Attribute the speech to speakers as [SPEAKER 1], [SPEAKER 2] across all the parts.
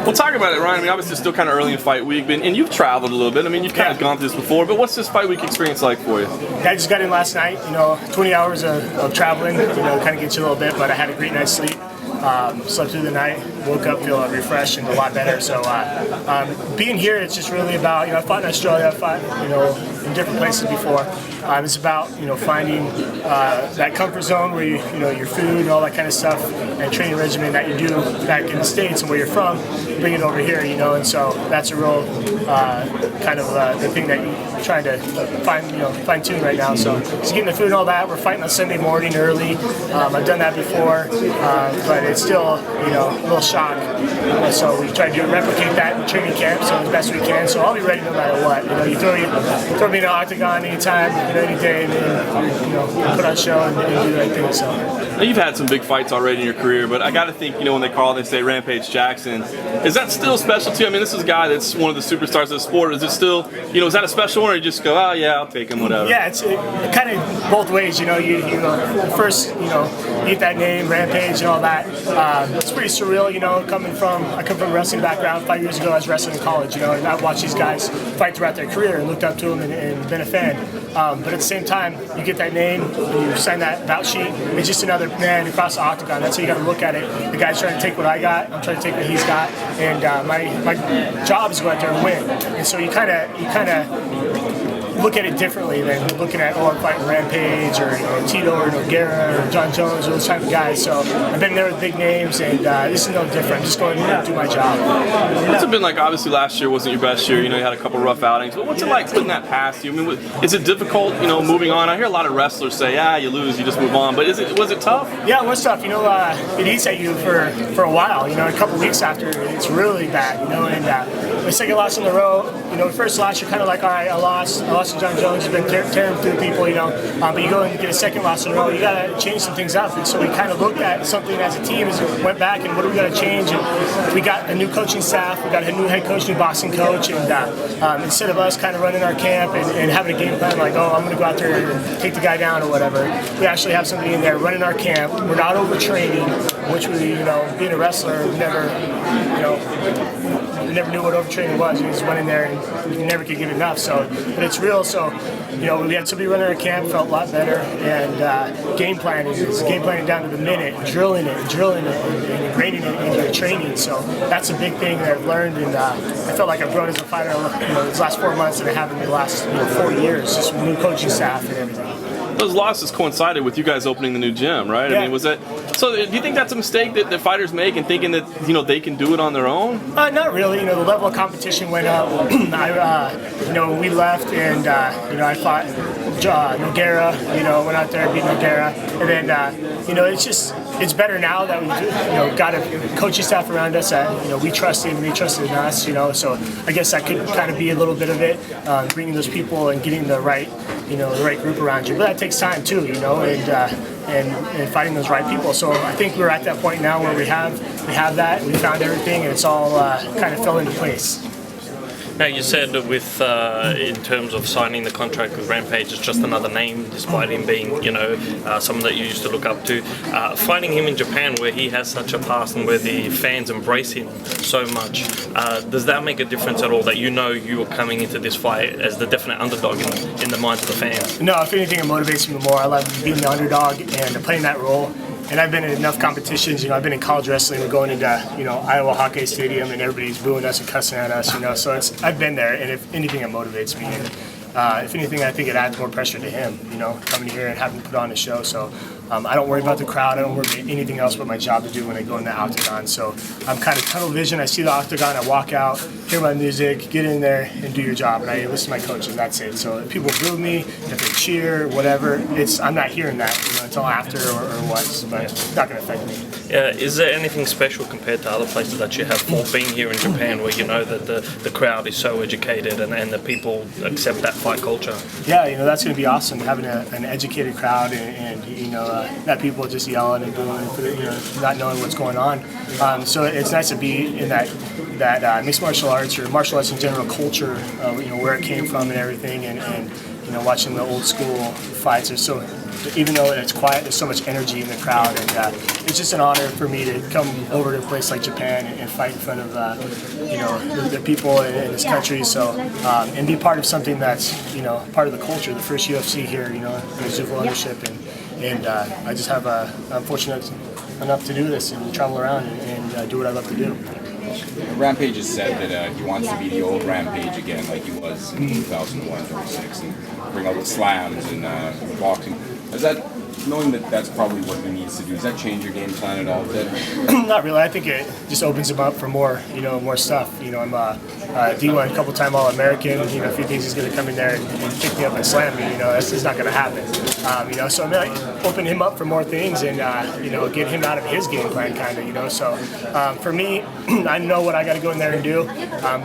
[SPEAKER 1] Well, talk about it, Ryan. I mean, obviously, it's still kind of early in fight week, and you've traveled a little bit. I mean, you've kind of gone through this before, but what's this fight week experience like for you?
[SPEAKER 2] I just got in last night. 20 hours of traveling. Kind of gets you a little bit, but I had a great night's sleep. Slept through the night, woke up feeling refreshed and a lot better. So being here, it's just really about, I fought in Australia, I fought, in different places before. It's about, finding that comfort zone where your food and all that kind of stuff and training regimen that you do back in the States and where you're from, bring it over here, and so that's a real kind of the thing that you're trying to fine tune right now. So just getting the food and all that. We're fighting on Sunday morning early. I've done that before, but it's still, a little shock. So we try to replicate that in training camp so as best we can. So I'll be ready no matter what. You throw me in an octagon anytime, any day, and put on a show and do the right thing. So.
[SPEAKER 1] Now, you've had some big fights already in your career, but I got to think, when they call, they say Rampage Jackson. Is that still special to you? I mean, this is a guy that's one of the superstars of the sport. Is it still, is that a special one, or you just go, oh yeah, I'll take him, whatever?
[SPEAKER 2] Yeah, it's kind of both ways. You first, you get that name, Rampage, and all that. It's pretty surreal. I come from a wrestling background. 5 years ago, I was wrestling in college. And I watched these guys fight throughout their career and looked up to them and been a fan. But at the same time, you get that name, you sign that bout sheet. It's just another man across the octagon. That's how you got to look at it. The guy's trying to take what I got. I'm trying to take what he's got. And my job is to go out there and win. And so you kind of look at it differently than looking at, I'm fighting Rampage or Tito or Nogueira or John Jones or those type of guys. So I've been there with big names, and this is no different. I'm just going to do my job.
[SPEAKER 1] What's it been like? Obviously, last year wasn't your best year. You had a couple rough outings. But what's it like putting that past you? I mean, is it difficult, moving on? I hear a lot of wrestlers say, you lose, you just move on. But was it tough?
[SPEAKER 2] Yeah, it was tough. It eats at you for a while. A couple weeks after, it's really bad. And my second loss in a row. First loss, you're kind of like, all right, I lost to John Jones. He's been tearing through people, but you go and get a second loss in a row, you got to change some things up. And so we kind of looked at something as a team as we went back and what do we got to change. And we got a new coaching staff, we got a new head coach, new boxing coach, and instead of us kind of running our camp and having a game plan like, I'm going to go out there and take the guy down or whatever, we actually have somebody in there running our camp. We're not overtraining, which we, being a wrestler, we never knew what overtraining was. We just went in there and you never could get enough. So, but it's real. So, we had somebody running our camp, felt a lot better, and game planning down to the minute, drilling it, and ingraining it into your training. So that's a big thing that I've learned, and I felt like I've grown as a fighter, these last 4 months than I have in the last 4 years, just with new coaching staff and everything.
[SPEAKER 1] Those losses coincided with you guys opening the new gym, right?
[SPEAKER 2] Yeah.
[SPEAKER 1] I mean, was that so? Do you think that's a mistake that fighters make in thinking that they can do it on their own?
[SPEAKER 2] Not really. The level of competition went up. When we left, and I fought Nogueira. Went out there and beat Nogueira, and then it's better now that we got a coaching staff around us that we trusted and they trusted in us. So I guess that could kind of be a little bit of it, bringing those people and getting the right group around you. But that takes time too, and finding those right people. So I think we're at that point now where we have that, we found everything, and it's all kind of fell into place.
[SPEAKER 3] Now, you said with in terms of signing the contract with Rampage, it's just another name, despite him being, someone that you used to look up to. Fighting him in Japan, where he has such a past and where the fans embrace him so much, does that make a difference at all? That you are coming into this fight as the definite underdog in the minds of the fans?
[SPEAKER 2] No, if anything, it motivates me more. I love being the underdog and playing that role. And I've been in enough competitions. I've been in college wrestling. We're going into Iowa Hockey Stadium, and everybody's booing us and cussing at us. So I've been there, and if anything, it motivates me. And if anything, I think it adds more pressure to him. Coming here and having to put on a show. So I don't worry about the crowd. I don't worry about anything else but my job to do when I go in the octagon. So I'm kind of tunnel vision. I see the octagon. I walk out, hear my music, get in there, and do your job. And I listen to my coach, and that's it. So if people boo me, if they cheer, whatever, I'm not hearing that until after or what. But it's not going to affect me.
[SPEAKER 3] Is there anything special compared to other places that you have for being here in Japan, where that the crowd is so educated and the people accept that fight culture?
[SPEAKER 2] Yeah, that's going to be awesome, having an educated crowd and not people just yelling and booing, not knowing what's going on. So it's nice to be in that mixed martial arts or martial arts in general culture, where it came from and everything, and watching the old school fights are so even though it's quiet, there's so much energy in the crowd, and it's just an honor for me to come over to a place like Japan and fight in front of the people in this country. So and be part of something that's part of the culture. The first UFC here, there's civil ownership, and I just have I'm fortunate enough to do this and travel around and do what I love to do.
[SPEAKER 4] Rampage has said that he wants to be the old Rampage again, like he was in 2001, 2006, and bring out the slams and boxing. Is that, knowing that that's probably what he needs to do, does that change your game plan at all?
[SPEAKER 2] Not really. I think it just opens him up for more, more stuff. I'm a D1 couple-time All-American. If he thinks he's going to come in there and pick me up and slam me, that's just not going to happen. So I'm going to open him up for more things and get him out of his game plan, kind of. So for me, I know what I got to go in there and do.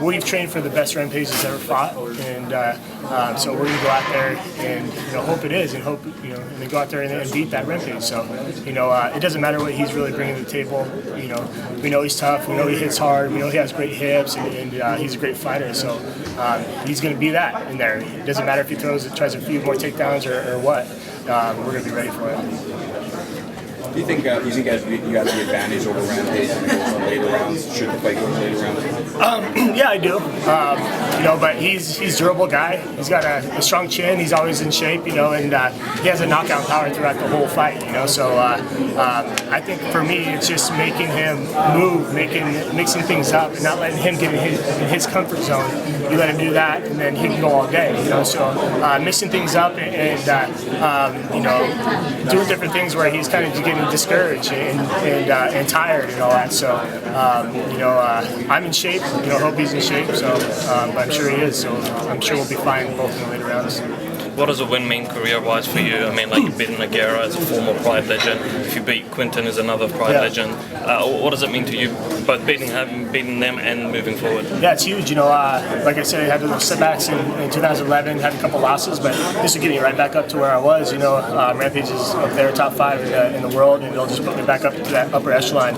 [SPEAKER 2] We've trained for the best Rampages ever fought, and so we're going to go out there and hope it is, and hope and then go out there and beat that Rampage. So it doesn't matter what he's really bringing to the table. We know he's tough. We know he hits hard. We know he has great hips, and he's a great fighter. So he's going to be that in there. It doesn't matter if he tries a few more takedowns or what. We're going to be ready for it.
[SPEAKER 4] Do you think you have the advantage over Rampage when it goes on later rounds? Should the fight go to later rounds?
[SPEAKER 2] Yeah, I do. But he's a durable guy. He's got a strong chin. He's always in shape, and he has a knockout power throughout the whole fight, So I think for me, it's just making him move, mixing things up, and not letting him get in his comfort zone. You let him do that, and then he can go all day, So mixing things up and doing different things where he's kind of getting discouraged and tired and all that. So I'm in shape. Hope he's in shape. So but I'm sure he is. So I'm sure we'll be fine both in the later rounds.
[SPEAKER 3] What does a win mean career-wise for you? I mean, like you've beaten Nogueira as a former Pride legend. If you beat Quinton as another Pride legend, what does it mean to you, both beating them and moving forward?
[SPEAKER 2] Yeah, it's huge. Like I said, I had those setbacks in 2011, had a couple losses, but this will get me right back up to where I was. Rampage is up there, top 5 in the world, and it'll just put me back up to that upper echelon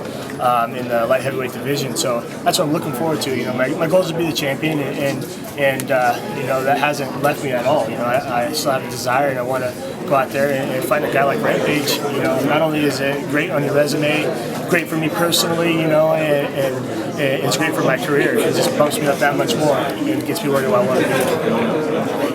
[SPEAKER 2] in the light heavyweight division. So that's what I'm looking forward to. My goal is to be the champion, and that hasn't left me at all. I still have a desire, and I want to go out there and fight a guy like Rampage. Not only is it great on your resume, great for me personally, and it's great for my career. It just bumps me up that much more and gets me where do I want to be.